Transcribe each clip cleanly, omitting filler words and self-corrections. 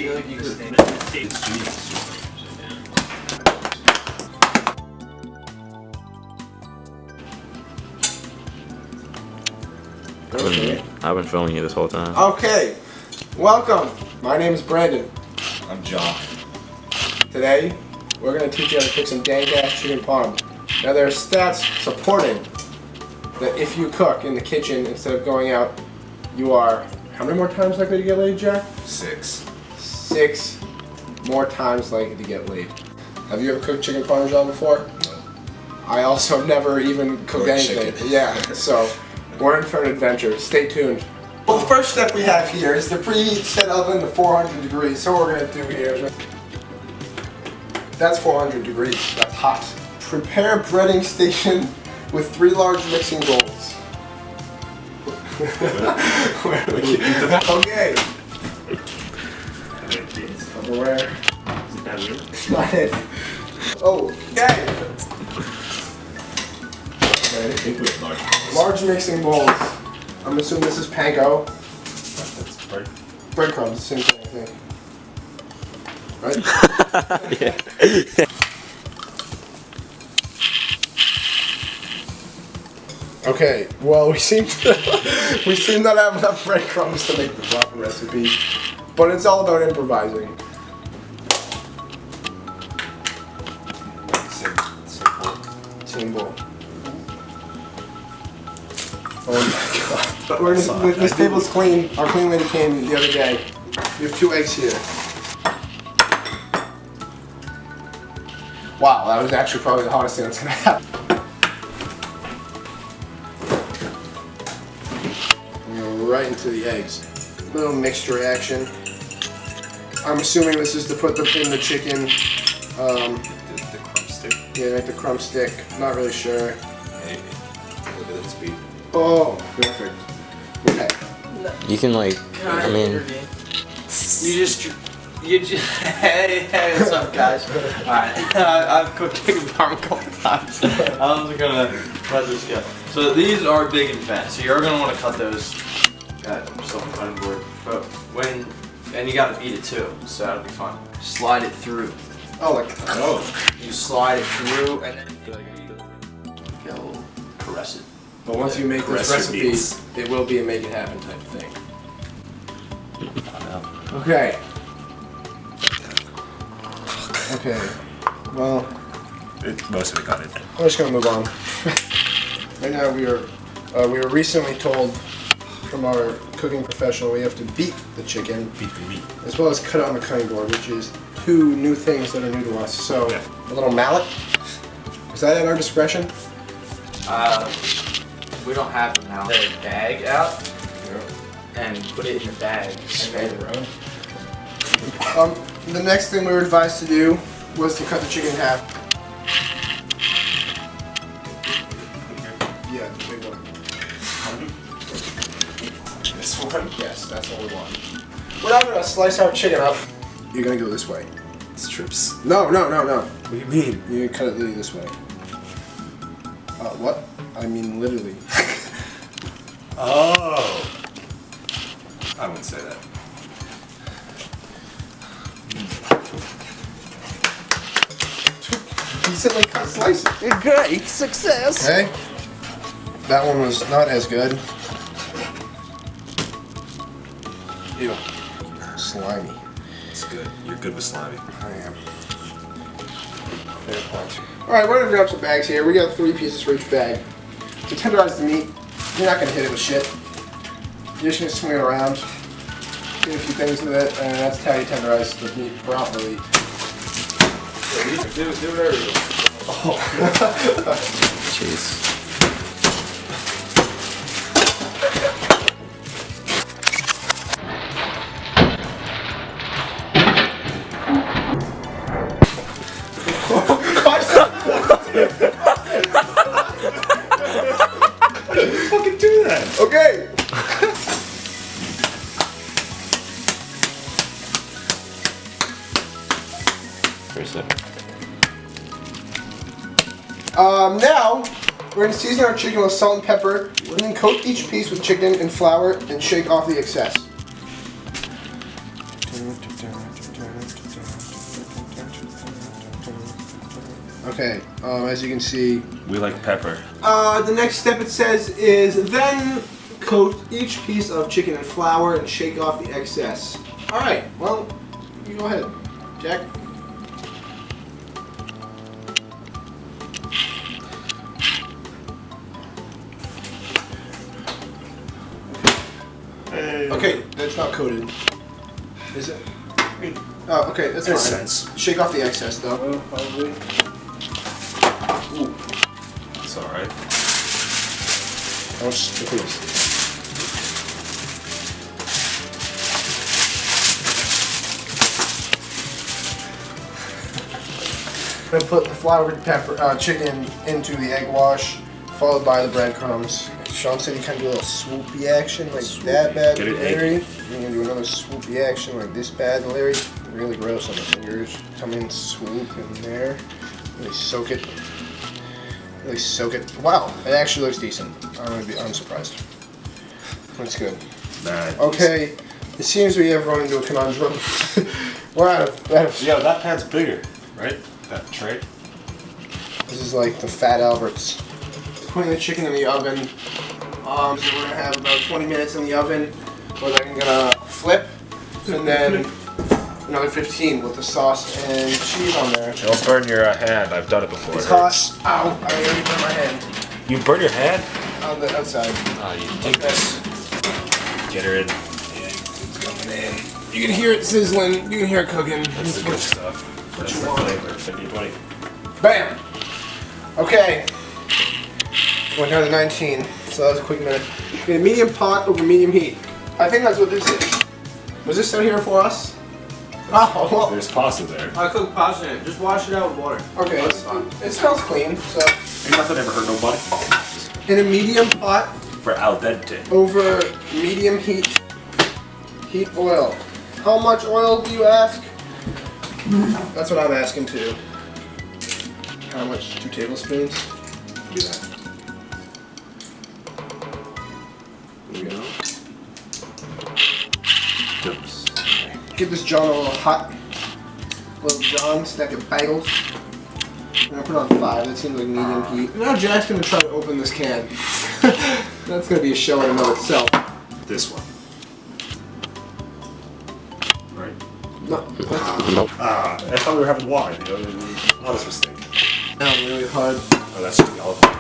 feel like you can stand It's cheese. Okay. I've been filming you this whole time. Okay, welcome. My name is Brandon. I'm John. Today, we're going to teach you how to cook some dank-ass chicken parm. Now, there are stats supporting that if you cook in the kitchen instead of going out, you are how many more times likely to get laid, Jack? 6. 6 more times likely to get laid. Have you ever cooked chicken parmesan before? No. I also never even cooked Or anything. chicken. Yeah, so we're in for an adventure. Stay tuned. Well, the first step we have here is to preheat said oven to 400 degrees. So what we're going to do here is that's 400 degrees. That's hot. Prepare breading station with 3 large mixing bowls. Okay. Tupperware. Not it. Okay. Large mixing bowls. I'm assuming this is panko. That's bread. Breadcrumbs, same thing, I think. Right? Yeah. Okay, well we seem not have enough breadcrumbs to make the proper recipe, but it's all about improvising. Simple. Oh my god. This table's clean. Our clean lady came the other day. We have 2 eggs here. Wow, that was actually probably the hottest thing that's gonna happen. Right into the eggs. Little mixture reaction. I'm assuming this is to put them in the chicken. The crumb stick. Yeah, like the crumb stick. Not really sure. Maybe. Look at that speed. Oh, perfect. Okay. You can like, I mean, Hey, what's up, guys? Alright, I've cooked chicken parm a couple times. I'm just gonna let this go. So these are big and fat, so you're gonna want to cut those at some cutting board. But and you gotta beat it too, so that'll be fun. Slide it through. Oh, like You slide it through, and then you'll caress it. But once you make this Caress your recipe, beats. it will be a make it happen type of thing. Okay. Okay. Well, Most of it got in. we're just gonna move on. Right now we were recently told from our cooking professional we have to beat the chicken Beat the meat. as well as cut it on the cutting board, which is 2 new things that are new to us. So Yeah. a little mallet. Is that at our discretion? We don't have them now. The bag out and put it in the bag. And then The next thing we were advised to do was to cut the chicken in half. Yeah, the big one. This one? Yes, that's what we want. We're not gonna slice our chicken up. You're gonna go this way. Strips. No. What do you mean? You cut it literally this way. What? I mean literally. Oh. I wouldn't say that. Decently cut slices. great success. Okay. That one was not as good. Ew. Slimy. It's good. You're good with slimy. I am. Fair point. Alright, we're gonna grab some bags here. We got 3 pieces for each bag. To tenderize the meat, you're not gonna hit it with shit. You're just gonna swing it around, do a few things with it, and that's how you tenderize the meat properly. do whatever you want. Jeez. Fucking do that. Okay! For a second. Now, we're going to season our chicken with salt and pepper, and then coat each piece with chicken and flour and shake off the excess. Okay, as you can see, We like pepper. the next step it says is then coat each piece of chicken in flour and shake off the excess. Alright, well, you go ahead, Jack. Okay, that's not coated. Is it? Oh, okay, that's fine. Makes sense. Shake off the excess though, probably. Ooh. It's alright. How much the piece? I'm gonna put the floured chicken into the egg wash, followed by the breadcrumbs. Sean said he kind of do a little swoopy action like that bad, Get it, Larry. You're gonna do another swoopy action like this bad, Larry. Really gross on the fingers. Come in, swoop in there. Really soak it. Really soak it. Wow, it actually looks decent. I'm surprised. That's good. Nice. Okay, it seems we have run into a conundrum. We're out of. Yeah, that pan's bigger, right? That tray. This is like the Fat Alberts. Putting the chicken in the oven. So we're gonna have about 20 minutes in the oven. We're then gonna flip, and then another 15 with the sauce and cheese on there. Don't burn your hand. I've done it before. It's It hot. hurts. Ow! I already burned my hand You burn your hand? on the outside. Oh, you take This. Get her in. It's coming in. You can hear it sizzling. You can hear it cooking. That's the good stuff. That's you the want. flavor. 50-20. Bam! Okay. Went down to 19, so that was a quick minute. In a medium pot over medium heat. I think that's what this is. Was this out here for us? Oh, well. There's pasta there. I cook pasta in it. Just wash it out with water. Okay, it smells clean, so. Ain't nothing ever hurt nobody. In a medium pot For al dente. over medium heat, heat oil. How much oil do you ask? That's what I'm asking too. How much? 2 tablespoons? Do that. There we go. Doops. Give this John a little hot. Little John, stack of bagels. I'm gonna put it on 5, that seems like medium heat. Now Jack's gonna try to open this can. That's gonna be a show in and of itself. This one. Right? No, that's Nope. Ah, I thought we were having wine. You know, honest mistake. not really hard. Oh, that's the olive oil.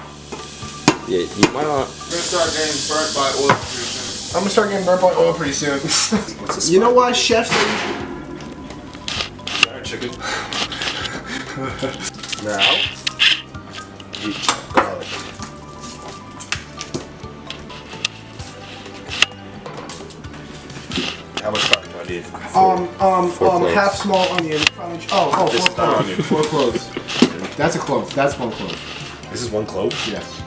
Yeah, you might not. We're gonna start getting burnt by oil pretty soon. I'm gonna start getting burnt by oil pretty soon. What's this? You know why chefs are Alright, chicken. Now, you chop garlic. How much garlic do I need? cloves. half small onion. Probably, This 4 is not cloves. onion. 4 cloves. That's a clove. That's 1 clove. This is 1 clove, Yes.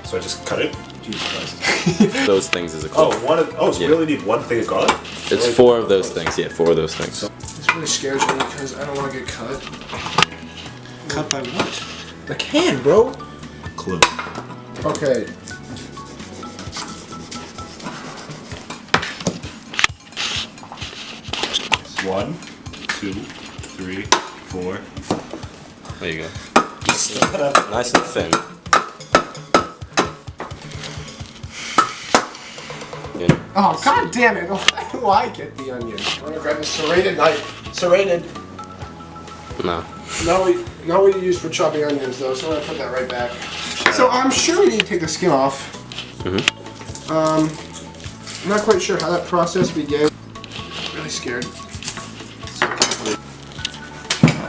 so I just cut it. Jesus Christ. Those things is a Oh, clove. so we Yeah. only need 1 thing of garlic? It's 4 of those things. Yeah, 4 of those things. This really scares me because I don't want to get cut. Cut by what? The can, bro. Clove. Okay. One, 2, 3, 4. There you go. Stuff it up. Nice and thin. Yeah. Oh, god damn it. Why do I get the onion? I'm gonna grab a serrated knife. Serrated. No. Not what you use for chopping onions, though, so I'm gonna put that right back. So I'm sure we need to take the skin off. I'm not quite sure how that process began. Really scared.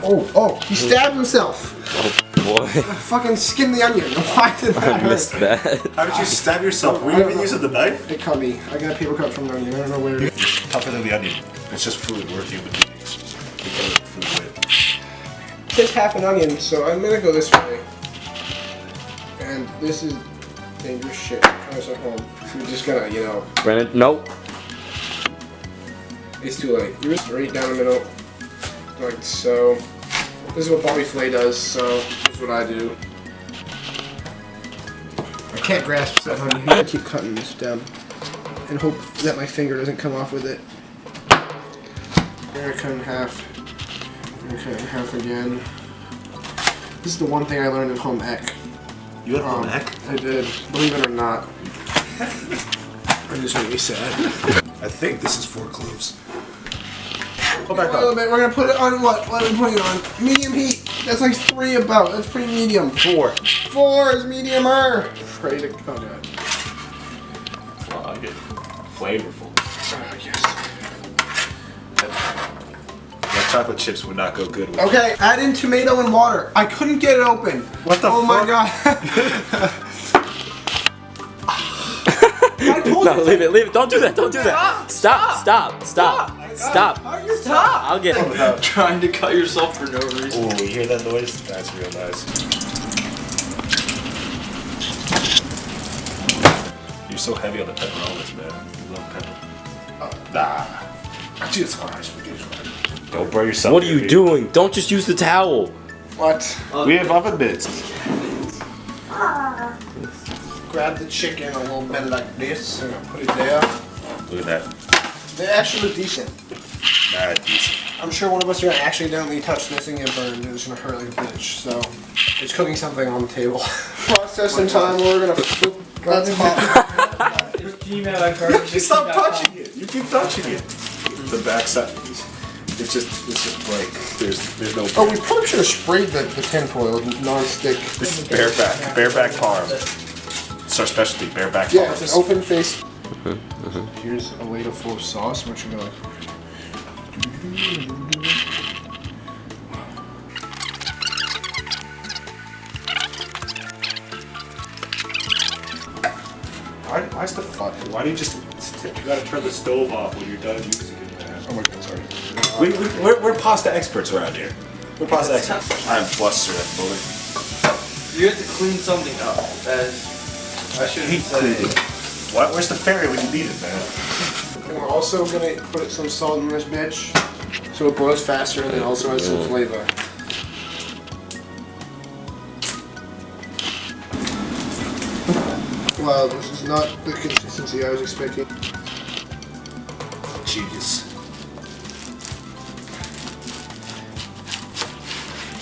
Oh, he stabbed himself. Oh boy. Fucking skin the onion. Why did that I missed hurt? that. How did you stab yourself? Were you even using the knife? It cut me. I got a paper cut from the onion. I don't know where it is. Tougher than the onion. It's just food. We're human beings. We can eat food with. It says half an onion, so I'm gonna go this way. And this is dangerous shit. Try this at home. We're just gonna, Brennan, nope. it's too late. You're just right down the middle. Like so. This is what Bobby Flay does, so this is what I do. I can't grasp that onion. I keep cutting this down and hope that my finger doesn't come off with it. We're gonna cut in half. We're gonna cut it in half again. This is the one thing I learned at home ec. You had home ec? I did, believe it or not. It just made me sad. I think this is 4 cloves. Go A back little up. bit. We're gonna put it on what? What are we putting it on? Medium heat. That's like 3 about. That's pretty medium. 4. 4 is medium-er. Ready to oh god. Oh, I get flavorful. Yes. That chocolate chips would not go good with Okay, add in tomato and water. I couldn't get it open. What the Oh my fuck? god. I told No, you. leave it. Don't do that. Don't do that. Stop. How do you stop? I'll get it. Without trying to cut yourself for no reason. Oh, you hear that noise? That's real nice. You're so heavy on the pepperonis, man. You love pepper. Nah. Jesus Christ. Don't burn yourself. What are you doing? Don't just use the towel. What? We have oven mitts. Grab the chicken a little bit like this and put it there. Look at that. They actually look decent. Nah, decent. I'm sure one of us are gonna accidentally touch this and get burned and it's gonna hurt like a bitch. So it's cooking something on the table. Processing time. We're gonna flip. That's hot. Stop touching it. You keep touching it. The backside. It's just blank. There's no. Oh, we probably should have sprayed the tinfoil non-stick. This is bareback parm. It's our specialty, bareback parm. Yeah, it's an open face. Here's a ladle full of sauce. What you gonna like? Why's the fuck? Why do you just? You gotta turn the stove off when you're done using it, man. Oh my god, sorry. We're pasta experts around here. We're pasta experts. I'm flustered at the moment. You have to clean something up. I shouldn't say. What? Where's the fairy when you need it, man? And we're also gonna put some salt in this bitch so it boils faster and it also has some flavor. Wow, this is not the consistency I was expecting. Genius.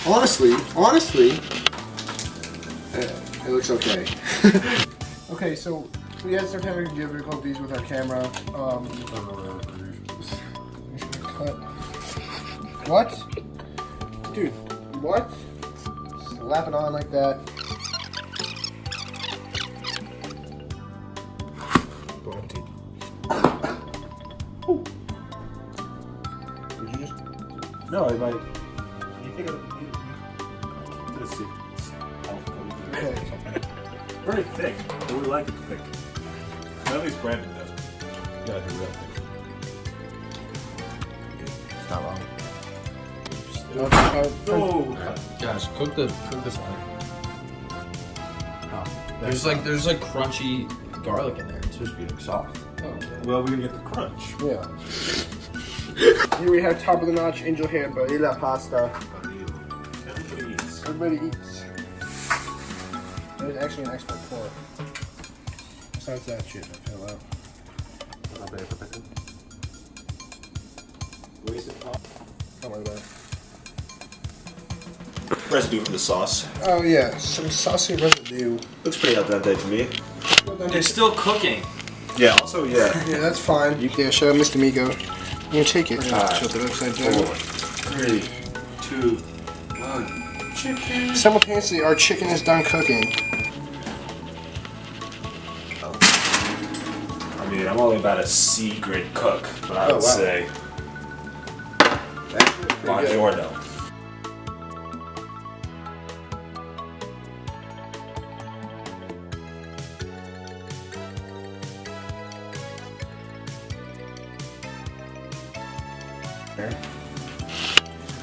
Honestly, it looks okay. Okay, so we had some technical difficulties with our camera. Cut. What? Dude, what? Slap it on like that. Did you just? No, it might. You think let's see. Okay. Very thick. I really like it thick. At least Brandon does. Yeah, it's real thick. It's not wrong. Oh, Guys, cook this one. There's like crunchy garlic in there. It's supposed to be like soft. well, we're gonna get the crunch. Yeah. Here we have top of the notch angel hair barilla pasta. Everybody eats. Everybody eats. There's actually an expert for it. Besides that shit, I fell out. What is it called? Don't worry about it. Residue from the sauce. Oh yeah, some saucy residue. Looks pretty al dente to me. It's still cooking. Yeah, also, yeah. Yeah, that's fine. Yeah, show Mr. Migo. You can take it. Tilt it upside down. 3, 2, 1. Chicken. Simultaneously, our chicken is done cooking. I mean, I'm only about a C grade cook, but I would wow. say That's pretty good. buongiorno.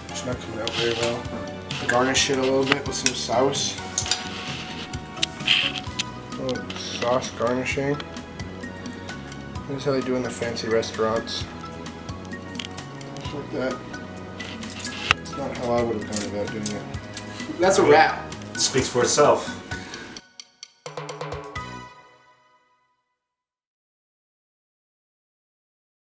It's not coming out very well. Garnish it a little bit with some sauce. A little sauce garnishing. This is how they do in the fancy restaurants. Just like that. It's not how I would have gone about doing it. That's a wrap. Speaks for itself.